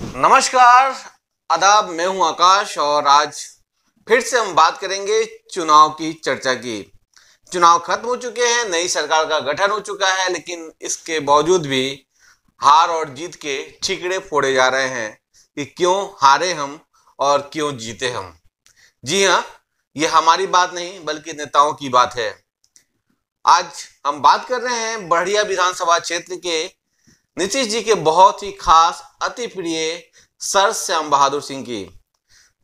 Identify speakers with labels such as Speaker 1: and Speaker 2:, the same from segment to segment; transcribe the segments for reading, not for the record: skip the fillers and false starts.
Speaker 1: नमस्कार, आदाब। मैं हूं आकाश और आज फिर से हम बात करेंगे चुनाव की चर्चा की। चुनाव खत्म हो चुके हैं, नई सरकार का गठन हो चुका है, लेकिन इसके बावजूद भी हार और जीत के ठीकरे फोड़े जा रहे हैं कि क्यों हारे हम और क्यों जीते हम। जी हाँ, ये हमारी बात नहीं बल्कि नेताओं की बात है। आज हम बात कर रहे हैं बढ़िया विधानसभा क्षेत्र के नीतीश जी के बहुत ही खास अति प्रिय सर श्याम बहादुर सिंह की,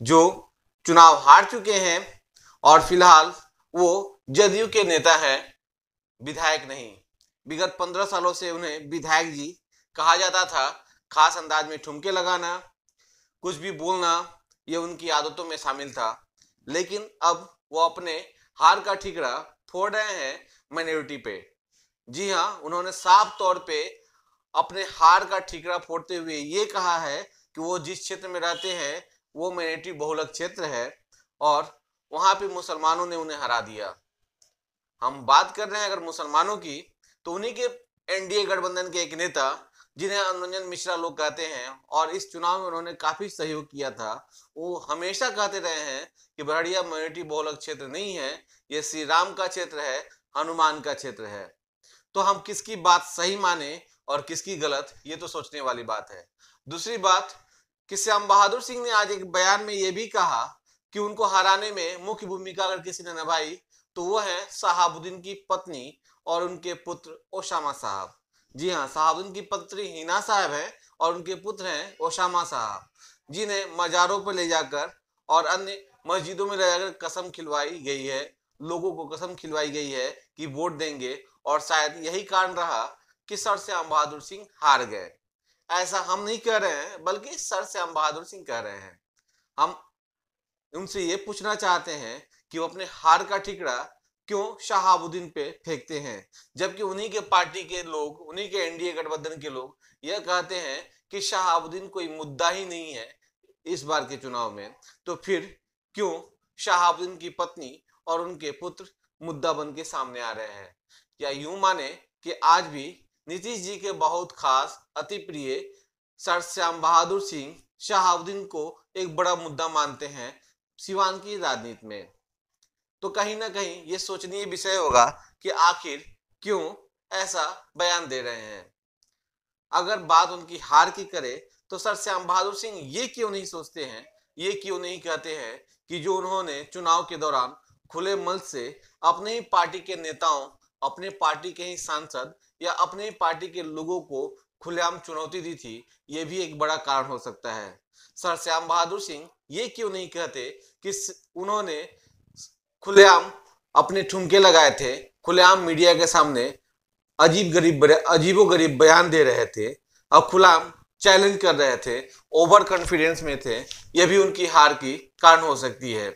Speaker 1: जो चुनाव हार चुके हैं और फिलहाल वो जदयू के नेता हैं, विधायक नहीं। विगत 15 सालों से उन्हें विधायक जी कहा जाता था। खास अंदाज में ठुमके लगाना, कुछ भी बोलना, ये उनकी आदतों में शामिल था। लेकिन अब वो अपने हार का ठीकरा फोड़ रहे हैं माइनॉरिटी पे। जी हाँ, उन्होंने साफ तौर पे अपने हार का ठीकरा फोड़ते हुए ये कहा है कि वो जिस क्षेत्र में रहते हैं वो माइनॉरिटी बहुलक क्षेत्र है और वहां पे मुसलमानों ने उन्हें हरा दिया। हम बात कर रहे हैं अगर मुसलमानों की, तो उन्हीं के एनडीए गठबंधन के एक नेता जिन्हें अनुरंजन मिश्रा लोग कहते हैं और इस चुनाव में उन्होंने काफी सहयोग किया था, वो हमेशा कहते रहे हैं कि बड़िया माइनॉरिटी बहुलक क्षेत्र नहीं है, ये श्री राम का क्षेत्र है, हनुमान का क्षेत्र है। तो हम किसकी बात सही माने और किसकी गलत, ये तो सोचने वाली बात है। दूसरी बात कि श्याम बहादुर सिंह ने आज एक बयान में यह भी कहा कि उनको हराने में मुख्य भूमिका अगर किसी ने निभाई तो वो है शहाबुद्दीन की पत्नी और उनके पुत्र ओसामा साहब। जी हाँ, शहाबुद्दीन की पत्नी हिना साहब है और उनके पुत्र हैं ओसामा साहब, जिन्हें मजारों पर ले जाकर और अन्य मस्जिदों में ले जाकर कसम खिलवाई गई है, लोगों को कसम खिलवाई गई है कि वोट देंगे। और शायद यही कारण रहा कि सर श्याम बहादुर सिंह हार गए। ऐसा हम नहीं कह रहे हैं बल्कि सर श्याम बहादुर सिंह कह रहे हैं। हम उनसे ये पूछना चाहते हैं कि वो अपने हार का ठीकरा क्यों शहाबुद्दीन पे फेंकते हैं, जबकि उन्हीं के पार्टी के लोग, उन्हीं के एनडीए गठबंधन के लोग यह कहते हैं कि शहाबुद्दीन कोई मुद्दा ही नहीं है इस बार के चुनाव में। तो फिर क्यों शहाबुद्दीन की पत्नी और उनके पुत्र मुद्दा बन के सामने आ रहे हैं? या यूं माने कि आज भी नीतीश जी के बहुत खास अति प्रिय सर श्याम बहादुर सिंह शहाबुद्दीन को एक बड़ा मुद्दा मानते हैं सिवान की राजनीति में। तो कहीं ना कहीं ये सोचनीय विषय होगा कि आखिर क्यों ऐसा बयान दे रहे हैं। अगर बात उनकी हार की करे तो सर श्याम बहादुर सिंह ये क्यों नहीं सोचते हैं, ये क्यों नहीं कहते हैं कि जो उन्होंने चुनाव के दौरान खुले मन से अपने ही पार्टी के नेताओं, अपने पार्टी के ही सांसद या अपने ही पार्टी के लोगों को खुलेआम चुनौती दी थी, ये भी एक बड़ा कारण हो सकता है। सर श्याम बहादुर सिंह ये क्यों नहीं कहते कि उन्होंने खुलेआम अपने ठुमके लगाए थे, खुलेआम मीडिया के सामने अजीबो गरीब बयान दे रहे थे और खुलेआम चैलेंज कर रहे थे, ओवर कॉन्फिडेंस में थे। यह भी उनकी हार की कारण हो सकती है।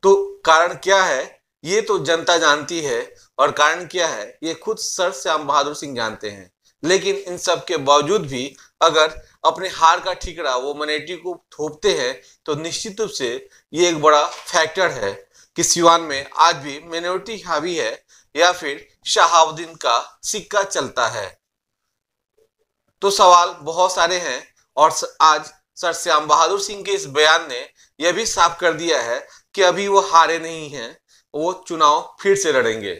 Speaker 1: तो कारण क्या है ये तो जनता जानती है और कारण क्या है ये खुद सर श्याम बहादुर सिंह जानते हैं। लेकिन इन सब के बावजूद भी अगर अपने हार का ठीकरा वो माइनॉरिटी को थोपते हैं तो निश्चित रूप से ये एक बड़ा फैक्टर है कि सिवान में आज भी माइनॉरिटी हावी है या फिर शहाबुद्दीन का सिक्का चलता है। तो सवाल बहुत सारे हैं और आज सर श्याम बहादुर सिंह के इस बयान ने यह भी साफ कर दिया है कि अभी वो हारे नहीं हैं, वो चुनाव फिर से लड़ेंगे।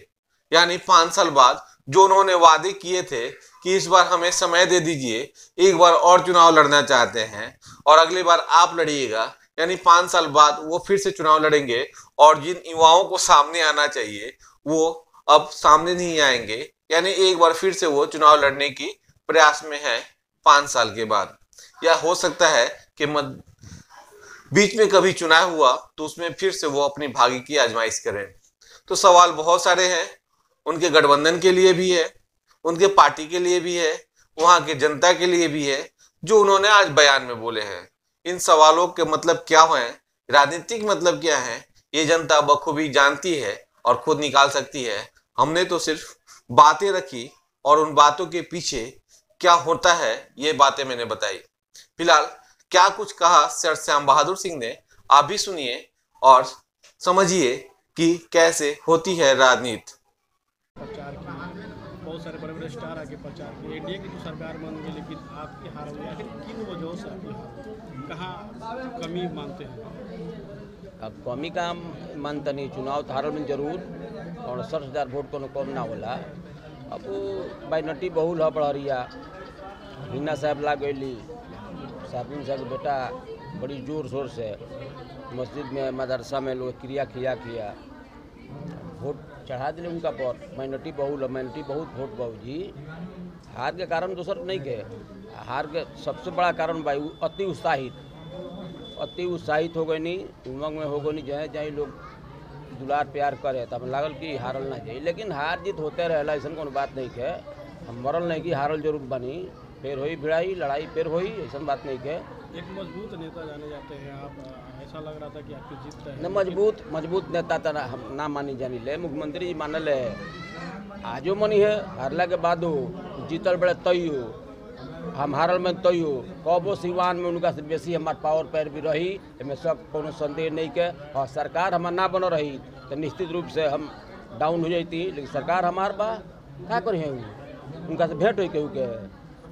Speaker 1: यानी 5 साल बाद जो उन्होंने वादे किए थे कि इस बार हमें समय दे दीजिए, एक बार और चुनाव लड़ना चाहते हैं और अगली बार आप लड़िएगा, यानी 5 साल बाद वो फिर से चुनाव लड़ेंगे। और जिन युवाओं को सामने आना चाहिए वो अब सामने नहीं आएंगे, यानी एक बार फिर से वो चुनाव लड़ने की प्रयास में है 5 साल के बाद। या हो सकता है कि बीच में कभी चुनाव हुआ तो उसमें फिर से वो अपनी भाग्य की आजमाइश करें। तो सवाल बहुत सारे हैं, उनके गठबंधन के लिए भी है, उनके पार्टी के लिए भी है, वहां के जनता के लिए भी है, जो उन्होंने आज बयान में बोले हैं। इन सवालों के मतलब क्या है, राजनीतिक मतलब क्या है, ये जनता बखूबी जानती है और खुद निकाल सकती है। हमने तो सिर्फ बातें रखी और उन बातों के पीछे क्या होता है ये बातें मैंने बताई। फिलहाल क्या कुछ कहा सर श्याम बहादुर सिंह ने, आप भी सुनिए और समझिए कि कैसे होती है राजनीति।
Speaker 2: प्रचार की बहुत सारे बड़े बड़े स्टार आके प्रचार किए, एनडीए की तो सरकार बन गई लेकिन आपकी हार हुई, आखिर क्यों किन वजहों से कहाँ कमी मानते हैं?
Speaker 3: अब कमी का हम मानता नहीं, चुनाव तो हारल में जरूर 68,000 वोट को कम ना होला। अब वो माइनॉरिटी बहुल है बड़हरिया, हिना साहब ला गई, साहब के बेटा बड़ी जोर शोर से मस्जिद में मदरसा में लोग क्रिया किया वोट चढ़ा दिले उनका पर। माइनॉरिटी बहुल है, माइनॉरिटी बहुत वोट बाबू जी। हार के कारण दूसर नहीं के, हार के सबसे बड़ा कारण भाई अति उत्साहित हो गई नहीं, उमंग में हो गई नहीं, जहाँ जहाँ लोग दुलार प्यार करे तब लागल कि हारल ना जाए। लेकिन हार जीत होते रहेला, ऐसा कोनो बात नहीं के। हम मरल नहीं कि हारल जरूर बनी, फिर हुई भिड़ाई लड़ाई फिर हुई, ऐसा बात नहीं के।
Speaker 2: एक मजबूत नेता जाने जाते हैं आप, ऐसा लग रहा था कि आपकी जीत है
Speaker 3: न मजबूत नेता तो ना मानी जानी ले, मुख्यमंत्री जी मानल है आजो मनी है, हारला के बाद जीतल बड़े तय हो, हम हारल में तय हो। कबो सिवान में उनका से बेसी हमार पावर पैर भी रही, इसमें सब कोनो संदेह नहीं के। और सरकार हमार ना बन रही तो निश्चित रूप से हम डाउन हो जाती, लेकिन सरकार हमार बा क्या करी है उनका से भेंट हुई केहू के।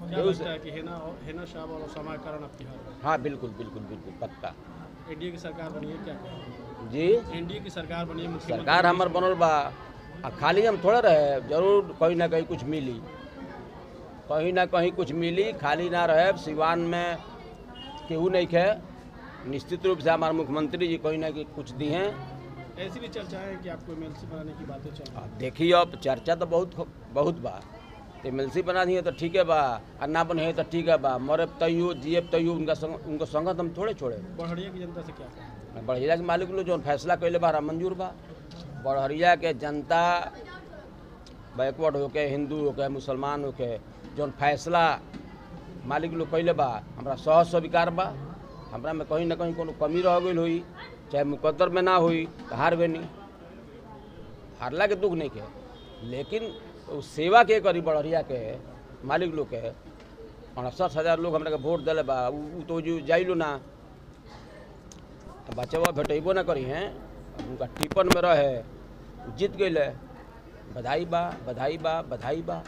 Speaker 2: क्या लगता है कि हेना साहब और समाकरण आपकी हार?
Speaker 3: हाँ बिल्कुल पक्का।
Speaker 2: एनडीए की सरकार बनी है क्या
Speaker 3: जी?
Speaker 2: एनडीए की सरकार बनी है,
Speaker 3: सरकार हमार बनल बा, खाली हम थोड़े रहे, जरूर कहीं ना कहीं कुछ मिली, कहीं ना कहीं कुछ मिली, खाली ना रहे। सिवान में केहू नहीं खे, निश्चित रूप से हमारे मुख्यमंत्री जी कहीं ना कहीं कुछ दी हैं।
Speaker 2: ऐसी भी चर्चा है कि आपको एमएलसी बनाने की बातें चल रही हैं।
Speaker 3: देखिए अब चर्चा तो बहुत बा, एमएलसी बना दिए तो ठीक है बा, और ना बने तो ठीक है बा, मरे तैयो जीएब तैयो उनका संगत हम थोड़े छोड़े।
Speaker 2: बड़हरिया की जनता से क्या कहें?
Speaker 3: बड़हरिया के मालिक लोग जो फैसला कैले बा मंजूर बा। बड़हरिया के जनता बैकवर्ड होके, हिंदू होके, मुसलमान होके, जो फैसला मालिक लोग कैले बा हमरा सहज स्वीकार बा। हमरा में कहीं ना कहीं कोनो कमी रह गई हुई, चाहे मुकद्दर में ना हुई तो हार गई नहीं, हारला के दुख नहीं के। लेकिन सेवा के करी बड़हरिया के मालिक लोग के 68,000 लोग हमरा के वोट दिले बा, उ तो जो जाइलो ना बचवा भेटेबो ना करी हैं, उनका टिपन में रहे जीत गए। बधाई बा।